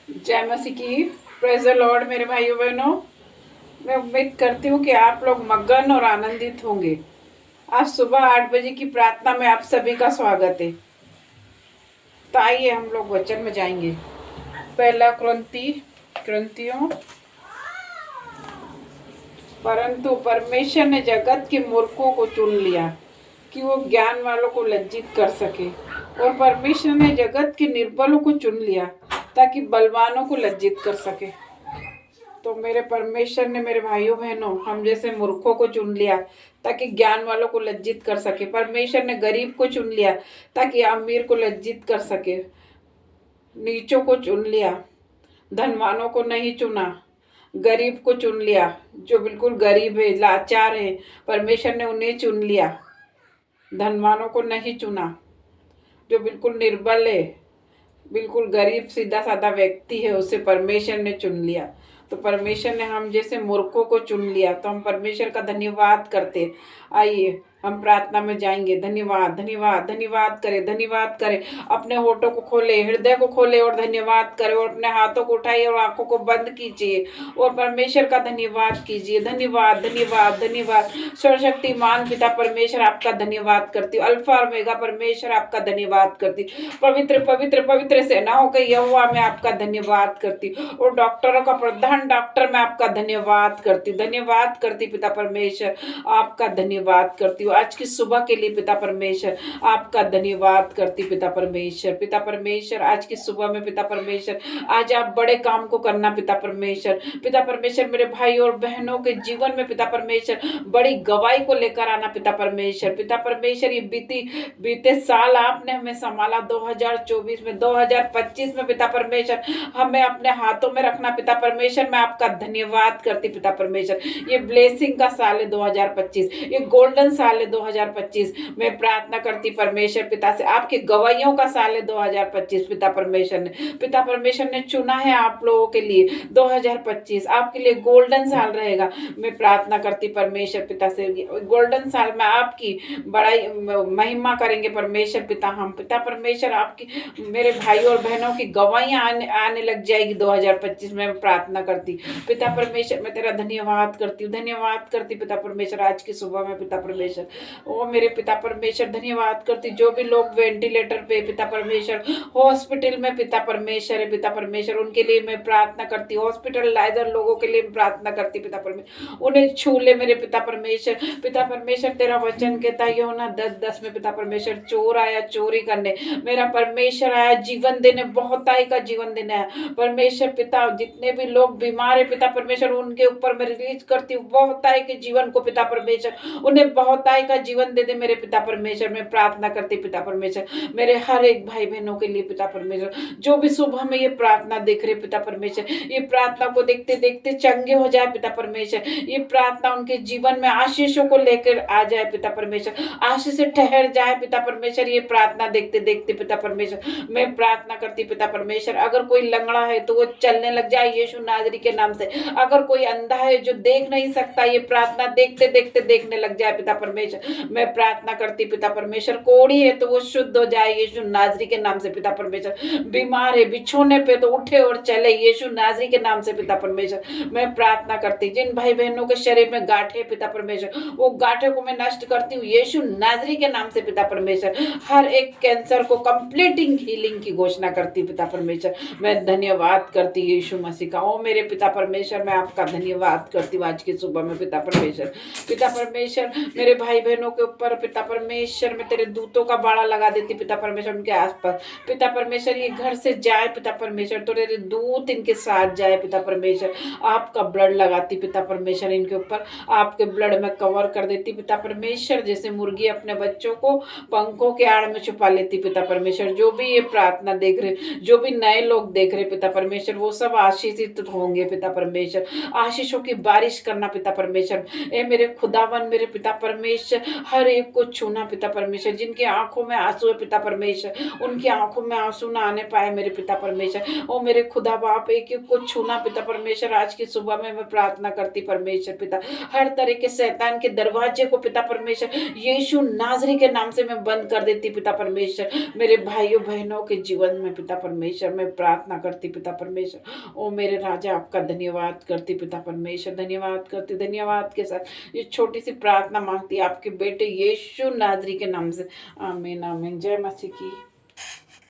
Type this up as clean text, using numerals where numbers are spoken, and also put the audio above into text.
जय मसीह की। Praise the Lord मेरे भाइयों बहनों। मैं उम्मीद करती हूँ कि आप लोग मगन और आनंदित होंगे। आज सुबह 8 बजे की प्रार्थना में आप सभी का स्वागत है। तो आइए हम लोग वचन में जाएंगे। पहला क्रंथियों। परंतु परमेश्वर ने जगत के मूर्खों को चुन लिया कि वो ज्ञान वालों को लज्जित कर सके, और परमेश्वर ने जगत के निर्बलों को चुन लिया ताकि बलवानों को लज्जित कर सके। तो मेरे परमेश्वर ने मेरे भाइयों बहनों हम जैसे मूर्खों को चुन लिया ताकि ज्ञान वालों को लज्जित कर सके। परमेश्वर ने गरीब को चुन लिया ताकि अमीर को लज्जित कर सके। नीचों को चुन लिया, धनवानों को नहीं चुना। गरीब को चुन लिया, जो बिल्कुल गरीब है, लाचार है, परमेश्वर ने उन्हें चुन लिया। धनवानों को नहीं चुना। जो बिल्कुल निर्बल है, बिल्कुल गरीब सीधा साधा व्यक्ति है, उसे परमेश्वर ने चुन लिया। तो परमेश्वर ने हम जैसे मूर्खों को चुन लिया, तो हम परमेश्वर का धन्यवाद करते। आइए हम प्रार्थना में जाएंगे। धन्यवाद धन्यवाद धन्यवाद करें, धन्यवाद करें। अपने होठों को खोले, हृदय को खोले और धन्यवाद करें, और अपने हाथों को उठाइए और आंखों को बंद कीजिए और परमेश्वर का धन्यवाद कीजिए। धन्यवाद धन्यवाद धन्यवाद। सर्वशक्तिमान पिता परमेश्वर आपका धन्यवाद करती हूँ। अल्फा और मेगा परमेश्वर आपका धन्यवाद करती हूँ। पवित्र पवित्र पवित्र सेनाओं के यहोवा मैं आपका धन्यवाद करती हूँ, और डॉक्टरों का प्रधान डॉक्टर मैं आपका धन्यवाद करती हूँ। धन्यवाद करती पिता परमेश्वर, आपका धन्यवाद करती हूँ। आज की सुबह के लिए पिता परमेश्वर आपका धन्यवाद करती पिता परमेश्वर। पिता परमेश्वर आज की सुबह में पिता परमेश्वर, आज आप बड़े काम को करना पिता परमेश्वर। पिता परमेश्वर मेरे भाई और बहनों के जीवन में पिता परमेश्वर बड़ी गवाही को लेकर आना पिता परमेश्वर। पिता परमेश्वर ये बीते साल आपने हमें संभाला, 2024 में, 2025 में पिता परमेश्वर हमें अपने हाथों में रखना पिता परमेश्वर। मैं आपका धन्यवाद करती पिता परमेश्वर। ये ब्लेसिंग का साल है 2025, ये गोल्डन साल है 2025। मैं प्रार्थना करती परमेश्वर पिता से, आपकी गवाहियों का साल है 2025। पिता परमेश्वर ने चुना है आप लोगों के लिए 2025 आपके लिए गोल्डन साल रहेगा। मैं प्रार्थना करती परमेश्वर पिता से, गोल्डन साल में आपकी बड़ाई महिमा करेंगे परमेश्वर पिता। हम पिता परमेश्वर आपकी मेरे भाई और बहनों की गवाहियां आने लग जाएगी 2025 में। मैं प्रार्थना करती पिता परमेश्वर, मैं तेरा धन्यवाद करती हूँ, धन्यवाद करती पिता परमेश्वर। आज की सुबह में पिता परमेश्वर, ओ मेरे पिता परमेश्वर धन्यवाद करती। जो भी लोग वेंटिलेटर पे पिता परमेश्वर, हॉस्पिटल में पिता परमेश्वर है पिता परमेश्वर, उनके लिए मैं प्रार्थना करती। हॉस्पिटलाइजर लोगों के लिए प्रार्थना करती पिता परमेश्वर, उन्हें छू ले मेरे पिता परमेश्वर। पिता परमेश्वर तेरा वचन कहता है यूहन्ना 10:10 में पिता परमेश्वर, चोर आया चोरी करने, मेरा परमेश्वर आया जीवन देने, बहुताई का जीवन देने है परमेश्वर पिता। जितने भी लोग बीमार है पिता परमेश्वर, उनके ऊपर मैं रिलीज करती हूँ बहुताई के जीवन को पिता परमेश्वर, उन्हें बहुताई का जीवन दे दे मेरे पिता परमेश्वर। मैं प्रार्थना करती पिता परमेश्वर मेरे हर एक भाई बहनों के लिए पिता परमेश्वर, जो भी सुबह में ये प्रार्थना देख रहे पिता परमेश्वर, ये प्रार्थना को देखते देखते चंगे हो जाए पिता परमेश्वर। ये प्रार्थना उनके जीवन में आशीषों को लेकर आ जाए पिता परमेश्वर, आशीष से ठहर जाए पिता परमेश्वर। ये प्रार्थना देखते देखते पिता परमेश्वर, मैं प्रार्थना करती पिता परमेश्वर, अगर कोई लंगड़ा है तो वो चलने लग जाए यीशु नाजरी के नाम से। अगर कोई अंधा है जो देख नहीं सकता, ये प्रार्थना देखते देखते देखने लग जाए पिता परमेश्वर। मैं प्रार्थना करती पिता परमेश्वर, कोढ़ी है तो वो शुद्ध हो जाए यीशु नाजरी के नाम से पिता परमेश्वर। बीमार है बिछोने पे तो उठे और चले यीशु नाजरी के नाम से पिता परमेश्वर। मैं प्रार्थना करती जिन भाई बहनों के शरीर में गांठे पिता परमेश्वर, वो गांठे को मैं नष्ट करती हूँ यीशु नाजरी के नाम से पिता परमेश्वर। हर एक कैंसर को कंप्लीटिंग हीलिंग की घोषणा करती पिता परमेश्वर। मैं धन्यवाद करती यीशु मसीह का। ओ मेरे पिता परमेश्वर, मैं आपका धन्यवाद करती हूँ आज की सुबह में पिता परमेश्वर। पिता परमेश्वर मेरे भाई बहनों के ऊपर पिता परमेश्वर, मैं तेरे दूतों का बाड़ा लगा देती पिता परमेश्वर उनके आसपास। पिता परमेश्वर ये घर से जाए पिता परमेश्वर, तो तेरे दूत इनके साथ जाए पिता परमेश्वर। आपका ब्लड लगाती पिता परमेश्वर इनके ऊपर, आपके ब्लड में कवर कर देती पिता परमेश्वर। जैसे मुर्गी अपने बच्चों को पंखों के आड़ में छुपा लेती पिता परमेश्वर। जो भी ये प्रार्थना देख रहे, जो भी नए लोग देख रहे पिता परमेश्वर, वो सब आशीषित होंगे पिता परमेश्वर। आशीषों की बारिश करना पिता परमेश्वर। ए मेरे खुदावन मेरे पिता परमेश्वर, परमेश्वर हर एक को छूना पिता परमेश्वर, जिनकी आंखों में आंसू है पिता परमेश्वर, उनकी आंखों में आंसू ना आने पाए मेरे पिता परमेश्वर। ओ मेरे खुदा बाप, एक एक को छूना पिता परमेश्वर। आज की सुबह में मैं प्रार्थना करती परमेश्वर पिता, हर तरह के शैतान के दरवाजे को पिता परमेश्वर यीशु नाजरी के नाम से मैं बंद कर देती पिता परमेश्वर। मेरे भाइयों बहनों के जीवन में पिता परमेश्वर मैं प्रार्थना करती पिता परमेश्वर। ओ मेरे राजा, आपका धन्यवाद करती पिता परमेश्वर, धन्यवाद करती, धन्यवाद के साथ ये छोटी सी प्रार्थना मांगती आपके बेटे यीशु नाजरी के नाम से। आमीन आमीन। जय मसीह की।